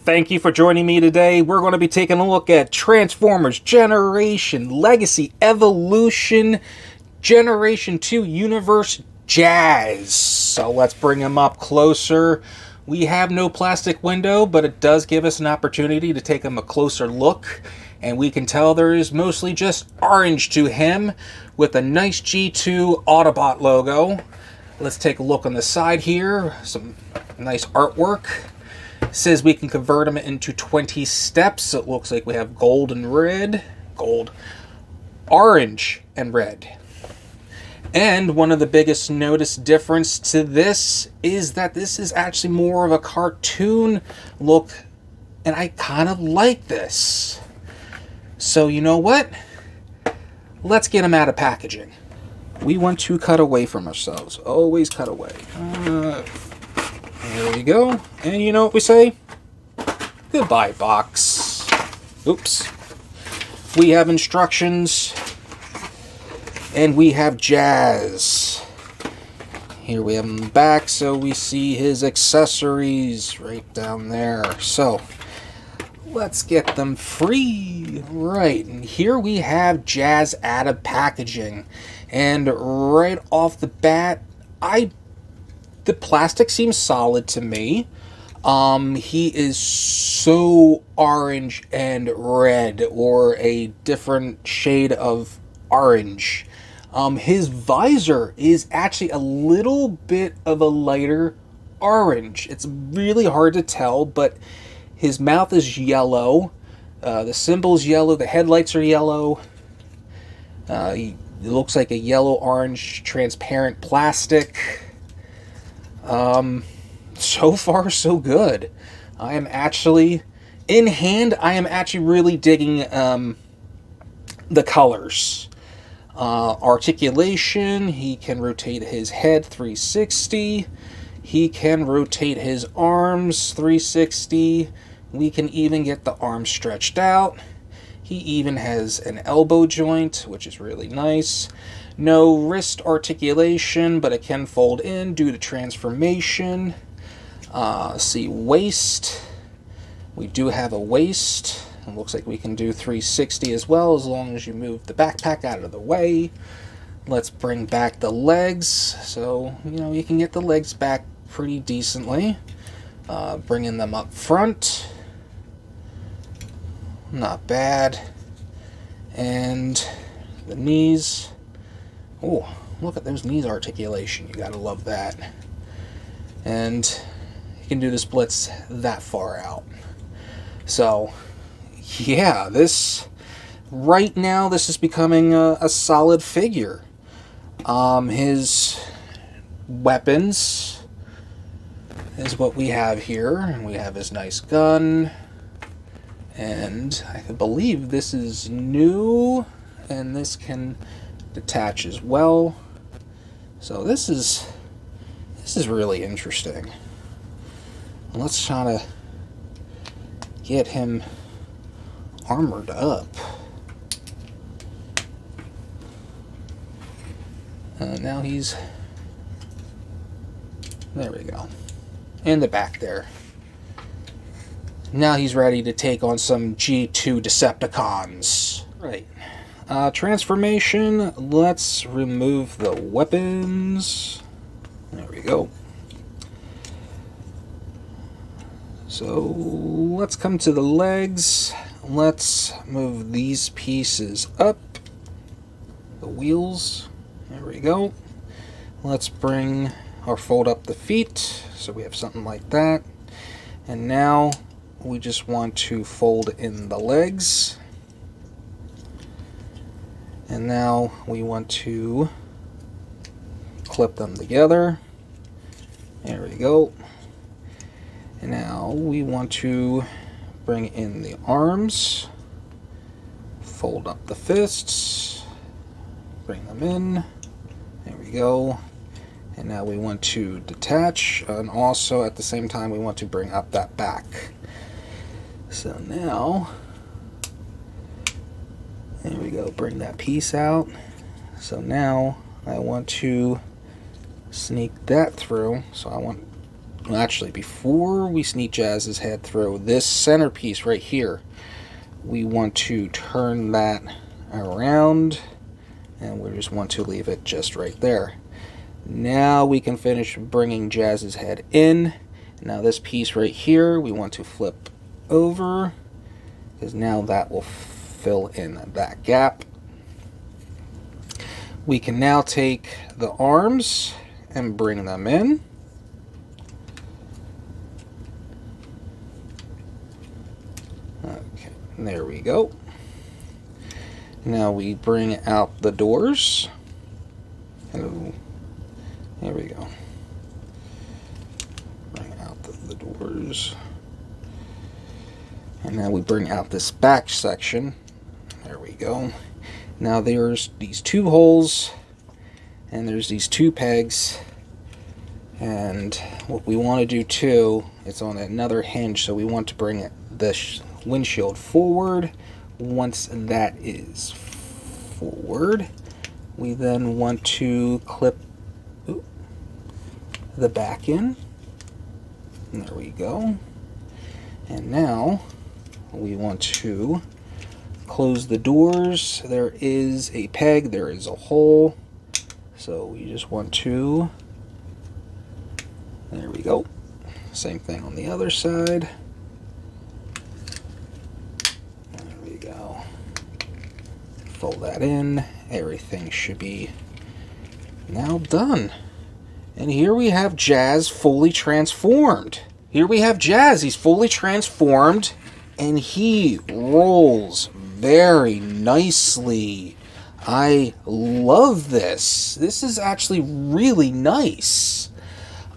Thank you for joining me today. We're going to be taking a look at Transformers Generation Legacy Evolution Generation 2 Universe Jazz. So let's bring him up closer. We have no plastic window, but it does give us an opportunity to take him a closer look. And we can tell there is mostly just orange to him with a nice G2 Autobot logo. Let's take a look on the side here. Some nice artwork. Says we can convert them into 20 steps. It looks like we have gold and red, orange and red. And one of the biggest notice difference to this is that this is actually more of a cartoon look, and I kind of like this. So you know what? Let's get them out of packaging. We want to cut away from ourselves. Always cut away. There we go. And you know what we say? Goodbye, box. Oops. We have instructions. And we have Jazz. Here we have him back, so we see his accessories right down there. So, let's get them free. Right, and here we have Jazz out of packaging. And right off the bat, the plastic seems solid to me. He is so orange and red, or a different shade of orange. His visor is actually a little bit of a lighter orange. It's really hard to tell, but his mouth is yellow. The symbol's yellow. The headlights are yellow. It looks like a yellow-orange transparent plastic. So far, so good. I am actually, in hand, I am actually really digging the colors. Articulation, he can rotate his head 360. He can rotate his arms 360. We can even get the arms stretched out. He even has an elbow joint, which is really nice. No wrist articulation, but it can fold in due to transformation. See, waist. We do have a waist. It looks like we can do 360 as well, as long as you move the backpack out of the way. Let's bring back the legs. So, you know, you can get the legs back pretty decently. Bringing them up front. Not bad. And the knees. Oh, look at those knees articulation. You gotta love that. And you can do the splits that far out. So, yeah, right now, this is becoming a solid figure. His weapons is what we have here. We have his nice gun. And I believe this is new, and this can detach as well. So this is really interesting. Let's try to get him armored up. Now he's, there we go, in the back there. Now he's ready to take on some G2 Decepticons. Right. Transformation. Let's remove the weapons. There we go. So let's come to the legs. Let's move these pieces up. The wheels. There we go. Let's bring or fold up the feet. So we have something like that. And now we just want to fold in the legs. And now we want to clip them together. There we go. And now we want to bring in the arms. Fold up the fists. Bring them in. There we go. And now we want to detach. And also at the same time we want to bring up that back. So now, there we go, bring that piece out. So now I want to sneak that through. So I want well, actually, before we sneak Jazz's head through this centerpiece right here, we want to turn that around, and we just want to leave it just right there. Now we can finish bringing Jazz's head in. Now this piece right here, we want to flip over, because now that will fill in that gap. We can now take the arms and bring them in. Okay, there we go. Now we bring out the doors. Oh, there we go. Bring out the doors. And now we bring out this back section. There we go. Now there's these two holes, and there's these two pegs. And what we want to do too, it's on another hinge, so we want to bring the windshield forward. Once that is forward, we then want to clip the back in. And there we go. And now we want to close the doors. There is a peg, there is a hole, so we just want to, there we go. Same thing on the other side. There we go. Fold that in. Everything should be now done. And here we have Jazz fully transformed. Here we have Jazz. He's fully transformed, and he rolls very nicely. I love this. This is actually really nice.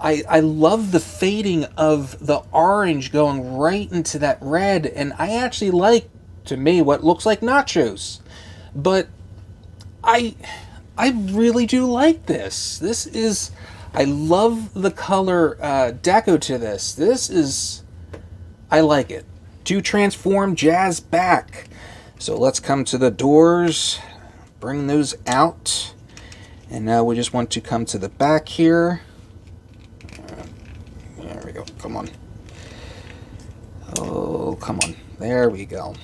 I love the fading of the orange going right into that red, and I actually like, to me, what looks like nachos. But I really do like this. This is, I love the color deco to this. This is, I like it. To transform Jazz back. So let's come to the doors, bring those out, and now we just want to come to the back here. There we go, come on. Oh, come on, there we go.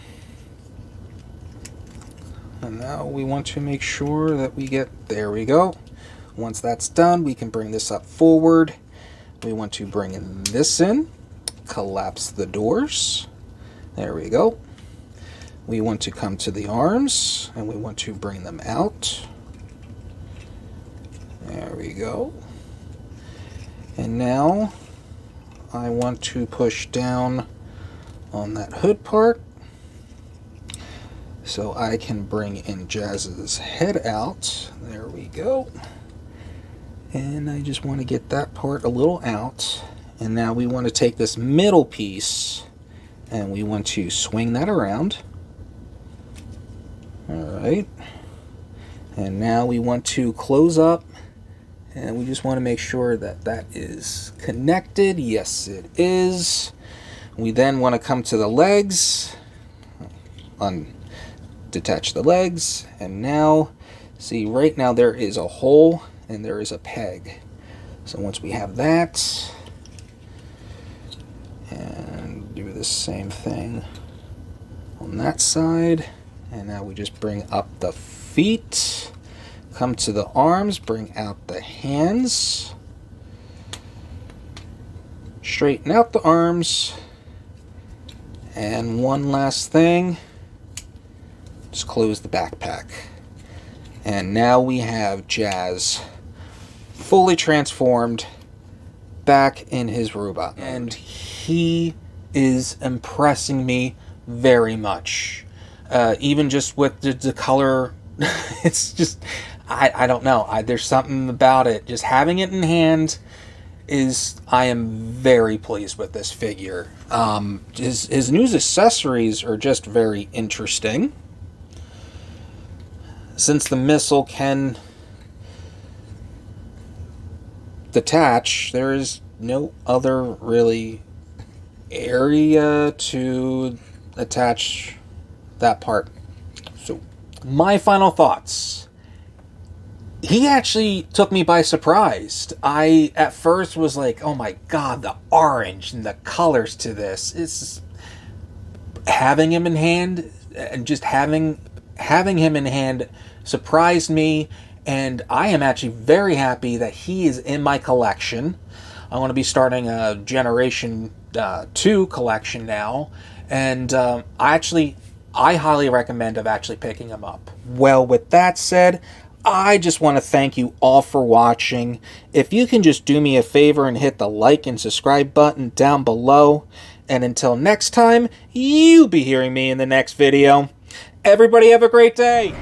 And now we want to make sure that we get, there we go. Once that's done, we can bring this up forward. We want to bring this in, collapse the doors. There we go. We want to come to the arms, and we want to bring them out. There we go. And now I want to push down on that hood part so I can bring in Jazz's head out. There we go. And I just want to get that part a little out. And now we want to take this middle piece and we want to swing that around. Alright. And now we want to close up, and we just want to make sure that that is connected. Yes, it is. We then want to come to the legs, detach the legs, and now, see, right now there is a hole and there is a peg. So once we have that, and do the same thing on that side, and now we just bring up the feet, come to the arms, bring out the hands, straighten out the arms, and one last thing, just close the backpack. And now we have Jazz fully transformed back in his robot. And he is impressing me very much. Even just with the color, it's just, I don't know. There's something about it. Just having it in hand I am very pleased with this figure. His new accessories are just very interesting. Since the missile can detach, there is no other really area to attach that part. So, my final thoughts. he actually took me by surprise. I, at first, was like, oh my god, the orange and the colors to this. It's having him in hand, and just having him in hand surprised me, and I am actually very happy that he is in my collection. I'm going to be starting a Generation 2 collection now, and I highly recommend of actually picking him up. Well, with that said, I just want to thank you all for watching. If you can just do me a favor and hit the like and subscribe button down below. And until next time, you'll be hearing me in the next video. Everybody have a great day!